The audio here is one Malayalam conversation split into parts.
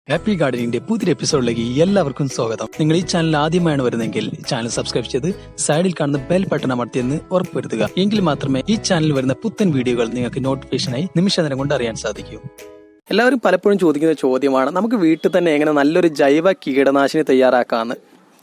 ഹാപ്പി ഗാർഡനിന്റെ പുതിയ എപ്പിസോഡിലേക്ക് എല്ലാവർക്കും സ്വാഗതം. നിങ്ങൾ ഈ ചാനൽ ആദ്യമായാണ് വരുന്നതെങ്കിൽ ചാനൽ സബ്സ്ക്രൈബ് ചെയ്ത് സൈഡിൽ കാണുന്ന ബെൽ ബട്ടൺ അമർത്തിയെന്ന് ഉറപ്പുവരുത്തുക. എങ്കിൽ മാത്രമേ ഈ ചാനലിൽ വരുന്ന പുത്തൻ വീഡിയോകൾ നിങ്ങൾക്ക് നോട്ടിഫിക്കേഷനായി നിമിഷനേരം കൊണ്ട് അറിയാൻ സാധിക്കൂ. എല്ലാവരും പലപ്പോഴും ചോദിക്കുന്ന ചോദ്യമാണ്, നമുക്ക് വീട്ടിൽ തന്നെ എങ്ങനെ നല്ലൊരു ജൈവ കീടനാശിനി തയ്യാറാക്കാമെന്ന്.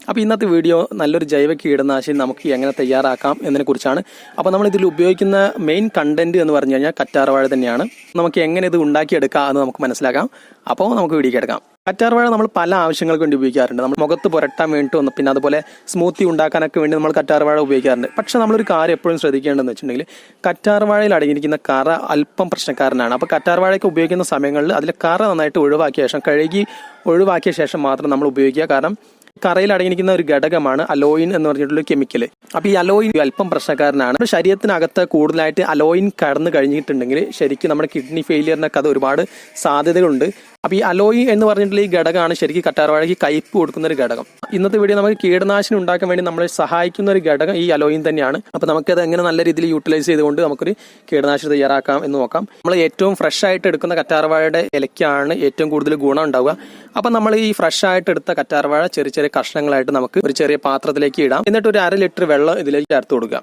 അപ്പോൾ ഇന്നത്തെ വീഡിയോ നല്ലൊരു ജൈവ കീടനാശിനി നമുക്ക് എങ്ങനെ തയ്യാറാക്കാം എന്നതിനെ കുറിച്ചാണ്. അപ്പോൾ നമ്മൾ ഇതിൽ ഉപയോഗിക്കുന്ന മെയിൻ കണ്ടന്റ് എന്ന് പറഞ്ഞു കഴിഞ്ഞാൽ കറ്റാർവാഴ തന്നെയാണ്. നമുക്ക് എങ്ങനെ ഇത് ഉണ്ടാക്കിയെടുക്കാം എന്ന് നമുക്ക് മനസ്സിലാക്കാം. അപ്പോൾ നമുക്ക് വീഡിയോ എടുക്കാം. കറ്റാർവാഴ നമ്മൾ പല ആവശ്യങ്ങൾക്ക് വേണ്ടി ഉപയോഗിക്കാറുണ്ട്. നമ്മൾ മുഖത്ത് പുരട്ടാൻ വേണ്ടി പിന്നെ അതുപോലെ സ്മൂത്തി ഉണ്ടാക്കാനൊക്കെ വേണ്ടി നമ്മൾ കറ്റാർവാഴ ഉപയോഗിക്കാറുണ്ട്. പക്ഷെ നമ്മളൊരു കാര്യം എപ്പോഴും ശ്രദ്ധിക്കേണ്ടതെന്ന് വെച്ചിട്ടുണ്ടെങ്കിൽ കറ്റാർവാഴയിൽ അടങ്ങിയിരിക്കുന്ന കറ അല്പം പ്രശ്നക്കാരനാണ്. അപ്പോൾ കറ്റാർവാഴയ്ക്ക് ഉപയോഗിക്കുന്ന സമയങ്ങളിൽ അതിൽ കറ നന്നായിട്ട് ഒഴിവാക്കിയ ശേഷം കഴുകി ഒഴിവാക്കിയ ശേഷം മാത്രം നമ്മൾ ഉപയോഗിക്കുക. കാരണം കറയിൽ അടങ്ങിയിരിക്കുന്ന ഒരു ഘടകമാണ് അലോയിൻ എന്ന് പറഞ്ഞിട്ടുള്ള കെമിക്കൽ. അപ്പോൾ ഈ അലോയിൻ അല്പം പ്രശ്നക്കാരനാണ്. ശരീരത്തിനകത്ത് കൂടുതലായിട്ട് അലോയിൻ കടന്നു കഴിഞ്ഞിട്ടുണ്ടെങ്കിൽ ശരിക്കും നമ്മുടെ കിഡ്നി ഫെയിലിയറിനൊക്കെ അത് ഒരുപാട് സാധ്യതകളുണ്ട്. അപ്പോൾ ഈ അലോയിൻ എന്ന് പറഞ്ഞിട്ടുള്ള ഈ ഘടകമാണ് ശരിക്കും കറ്റാർവാഴയ്ക്ക് കയ്പ് കൊടുക്കുന്ന ഒരു ഘടകം. ഇന്നത്തെ വീഡിയോ നമുക്ക് കീടനാശിനി ഉണ്ടാക്കാൻ വേണ്ടി നമ്മളെ സഹായിക്കുന്ന ഒരു ഘടകം ഈ അലോയിൻ തന്നെയാണ്. അപ്പോൾ നമുക്കത് എങ്ങനെ നല്ല രീതിയിൽ യൂട്ടിലൈസ് ചെയ്തുകൊണ്ട് നമുക്കൊരു കീടനാശിനി തയ്യാറാക്കാം എന്ന് നോക്കാം. നമ്മൾ ഏറ്റവും ഫ്രഷ് ആയിട്ട് എടുക്കുന്ന കറ്റാർവാഴയുടെ ഇലയ്ക്കാണ് ഏറ്റവും കൂടുതൽ ഗുണം ഉണ്ടാവുക. അപ്പം നമ്മൾ ഈ ഫ്രഷ് ആയിട്ട് എടുത്ത കറ്റാർവാഴ ചെറിയ ചെറിയ കഷ്ണങ്ങളായിട്ട് നമുക്ക് ഒരു ചെറിയ പാത്രത്തിലേക്ക് ഇടാം. എന്നിട്ട് ഒരു 1/2 ലിറ്റർ വെള്ളം ഇതിലേക്ക് ചേർത്ത് കൊടുക്കുക.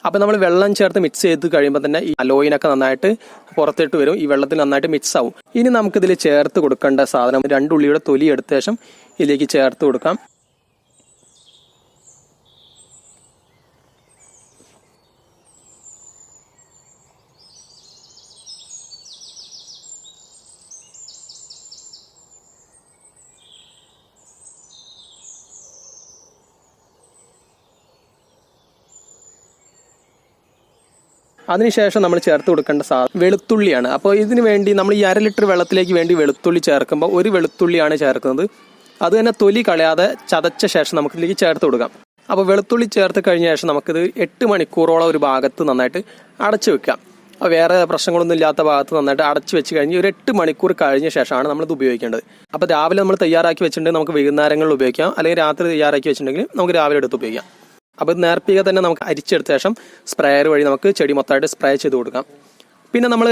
അപ്പോൾ നമ്മൾ വെള്ളം ചേർത്ത് മിക്സ് ചെയ്ത് കഴിയുമ്പോൾ തന്നെ ഈ അലോയിനൊക്കെ നന്നായിട്ട് പുറത്തിട്ട് വരും. ഈ വെള്ളത്തിൽ നന്നായിട്ട് മിക്സ് ആവും. ഇനി നമുക്കിതിൽ ചേർത്ത് കൊടുക്കേണ്ട സാധനം 2 ഉള്ളിയുടെ തൊലി എടുത്ത ശേഷം ഇതിലേക്ക് ചേർത്ത് കൊടുക്കാം. അതിനുശേഷം നമ്മൾ ചേർത്ത് കൊടുക്കേണ്ട സാധനം വെളുത്തുള്ളിയാണ്. അപ്പോൾ ഇതിന് വേണ്ടി നമ്മൾ ഈ 1/2 ലിറ്റർ വെള്ളത്തിലേക്ക് വേണ്ടി വെളുത്തുള്ളി ചേർക്കുമ്പോൾ ഒരു വെളുത്തുള്ളിയാണ് ചേർക്കുന്നത്. അത് തന്നെ തൊലി കളയാതെ ചതച്ച ശേഷം നമുക്കിതിലേക്ക് ചേർത്ത് കൊടുക്കാം. അപ്പോൾ വെളുത്തുള്ളി ചേർത്ത് കഴിഞ്ഞ ശേഷം നമുക്കിത് 8 മണിക്കൂറോളം ഒരു ഭാഗത്ത് നന്നായിട്ട് അടച്ചു വെക്കാം. വേറെ പ്രശ്നങ്ങളൊന്നും ഇല്ലാത്ത ഭാഗത്ത് നന്നായിട്ട് അടച്ചു വെച്ച് കഴിഞ്ഞ് ഒരു 8 മണിക്കൂർ കഴിഞ്ഞ ശേഷമാണ് നമ്മളിത് ഉപയോഗിക്കേണ്ടത്. അപ്പോൾ രാവിലെ നമ്മൾ തയ്യാറാക്കി വെച്ചിട്ടുണ്ടെങ്കിൽ നമുക്ക് വൈകുന്നേരങ്ങളിൽ ഉപയോഗിക്കാം, അല്ലെങ്കിൽ രാത്രി തയ്യാറാക്കി വെച്ചിട്ടുണ്ടെങ്കിൽ നമുക്ക് രാവിലെ എടുത്ത് ഉപയോഗിക്കാം. അപ്പോൾ ഇത് നേർപ്പിക തന്നെ നമുക്ക് അരിച്ചെടുത്ത ശേഷം സ്പ്രേയർ വഴി നമുക്ക് ചെടി മൊത്തമായിട്ട് സ്പ്രേ ചെയ്ത് കൊടുക്കാം. പിന്നെ നമ്മൾ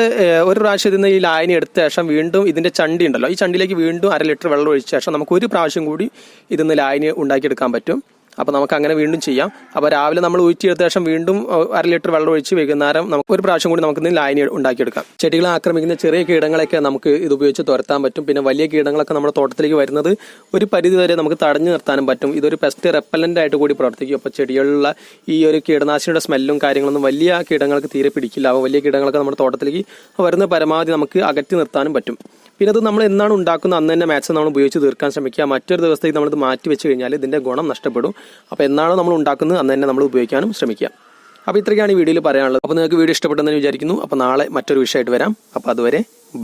ഒരു പ്രാവശ്യം ഇതിന് ഈ ലായനി എടുത്ത ശേഷം വീണ്ടും ഇതിൻ്റെ ചണ്ടി ഉണ്ടല്ലോ, ഈ ചണ്ടിയിലേക്ക് വീണ്ടും 1/2 ലിറ്റർ വെള്ളം ഒഴിച്ച ശേഷം നമുക്ക് ഒരു പ്രാവശ്യം കൂടി ഇതിന്ന് ലായനി ഉണ്ടാക്കിയെടുക്കാൻ പറ്റും. അപ്പോൾ നമുക്ക് അങ്ങനെ വീണ്ടും ചെയ്യാം. അപ്പോൾ രാവിലെ നമ്മൾ ഊറ്റിയെടുത്ത ശേഷം വീണ്ടും 1/2 ലിറ്റർ വെള്ളം ഒഴിച്ച് വൈകുന്നേരം നമുക്ക് ഒരു പ്രാവശ്യം കൂടി നമുക്ക് ലായനി ഉണ്ടാക്കിയെടുക്കാം. ചെടികളെ ആക്രമിക്കുന്ന ചെറിയ കീടങ്ങളൊക്കെ നമുക്ക് ഇത് ഉപയോഗിച്ച് തുരത്താൻ പറ്റും. പിന്നെ വലിയ കീടങ്ങളൊക്കെ നമ്മുടെ തോട്ടത്തിലേക്ക് വരുന്നത് ഒരു പരിധി വരെ നമുക്ക് തടഞ്ഞു നിർത്താനും പറ്റും. ഇതൊരു പെസ്റ്റ് റെപ്പലൻ്റ് ആയിട്ട് കൂടി പ്രവർത്തിക്കും. അപ്പോൾ ചെടികളിലുള്ള ഈ ഒരു കീടനാശിനിയുടെ സ്മെല്ലും കാര്യങ്ങളൊന്നും വലിയ കീടങ്ങൾക്ക് തീരെ പിടിക്കില്ല. അപ്പോൾ വലിയ കീടങ്ങളൊക്കെ നമ്മുടെ തോട്ടത്തിലേക്ക് വരുന്ന പരമാവധി നമുക്ക് അകറ്റി നിർത്താനും പറ്റും. പിന്നെ അത് നമ്മൾ എന്നാണ് ഉണ്ടാക്കുന്നത് അന്ന് തന്നെ മാക്സിമം നമ്മൾ ഉപയോഗിച്ച് തീർക്കാൻ ശ്രമിക്കുക. മറ്റൊരു ദിവസത്തേക്ക് നമ്മളിത് മാറ്റി വെച്ച് കഴിഞ്ഞാൽ ഇതിൻ്റെ ഗുണം നഷ്ടപ്പെടും. അപ്പോൾ എന്നാണോ നമ്മൾ ഉണ്ടാക്കുന്നത് അന്ന് തന്നെ നമ്മൾ ഉപയോഗിക്കാനും ശ്രമിക്കുക. അപ്പോൾ ഇത്രയ്ക്കാണ് ഈ വീഡിയോയിൽ പറയാനുള്ളത്. അപ്പോൾ നിങ്ങൾക്ക് വീഡിയോ ഇഷ്ടപ്പെട്ടെന്ന് വിചാരിക്കുന്നു. അപ്പോൾ നാളെ മറ്റൊരു വിഷയമായിട്ട് വരാം. അപ്പോൾ അതുവരെ ബൈ.